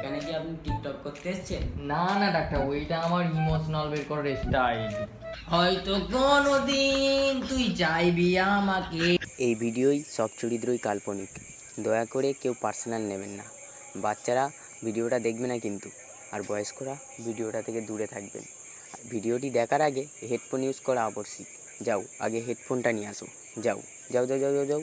এখানে কি আপনি টিকটক করতে এসেছেন? না না ডাক্তার, ওইটা আমার ইমোশনাল বের করার স্টাইল। হয়তো কোনোদিন তুই চাইবি আমাকে। এই ভিডিওই সব চরিত্রই কাল্পনিক, দয়া করে কেউ পার্সোনাল নেবেন না। বাচ্চারা ভিডিওটা দেখবে না কিন্তু, আর বয়স্করা ভিডিওটা থেকে দূরে থাকবেন। আর ভিডিওটি দেখার আগে হেডফোন ইউজ করা আবশ্যিক। যাও আগে হেডফোনটা নিয়ে আসো, যাও যাও যাও যাও যাও যাও।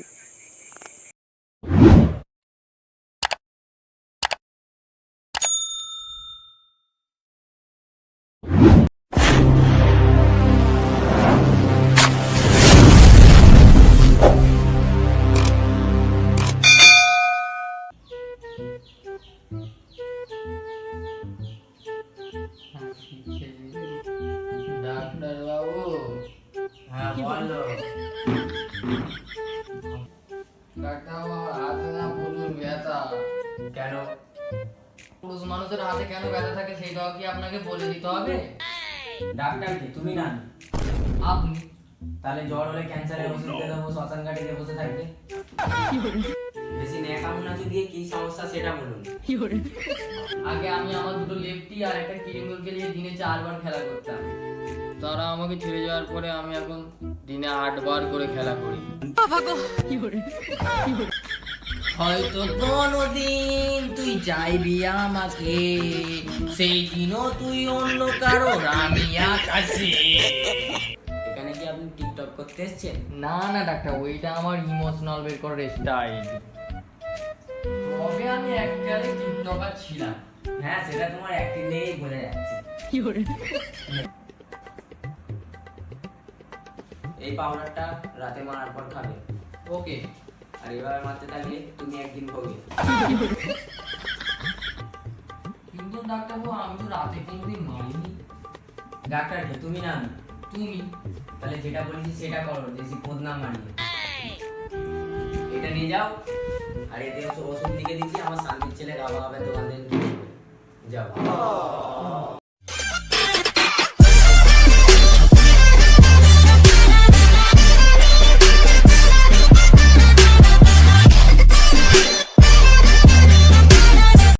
ডাক্তার বাবু, হ্যাঁ বলো। ডাক্তার বাবু, হাতে না প্রচুর ব্যথা। কেন? পুরুষ মানুষের হাতে কেন ব্যথা থাকে সেটাও কি আপনাকে বলে দিতে হবে? ডাক্তার কি তুমি না? আপনি তাহলে জ্বর হলে ক্যান্সারের ওষুধ দিয়ে দেবো, শ্মশান ঘাটিতে বসে থাকবে। বেশি ন্যাকামুনাচু দিয়ে কি সমস্যা সেটা বলুন। আগে আমি আমার দুটো লেফটি আর একটা কিরিঙ্গলকে নিয়ে দিনে 4 বার খেলা করতাম। তারা আমাকে ছেড়ে যাওয়ার পরে আমি এখন দিনে 8 বার করে খেলা করি। হয়তো কোনোদিন তুই চাইবি আমাকে, সেই দিনও তুই অন্য কারোর, আমি আকাশে। এখানে কি আপনি টিকটক করতে এসেছেন? না না ডাক্তার, ওইটা আমার ইমোশনাল বের করার স্টাইল। তবে আমি একবারে টিকটকার ছিলাম। হ্যাঁ সেটা তোমার অ্যাক্টিং দিয়েই বোঝা যাচ্ছে। এই পাউডারটা রাতে মারার পর খাবে, ওকে। আর এভাবে মারতে থাকলে তুমি একদিন ভোগে। কিন্তু ডাক্তার বাবু, আমি তো রাতে কোনোদিন মারিনি। ডাক্তার কি তুমি না? তুমি তাহলে যেটা বলেছি সেটা করো, বেশি খোঁজ না মারিয়ে। এটা নিয়ে যাও, আর এতে ওষুধ লিখে দিচ্ছি, আমার শান্তির ছেলে গাবা গাবের দোকান থেকে কিনে নেবে। যাও।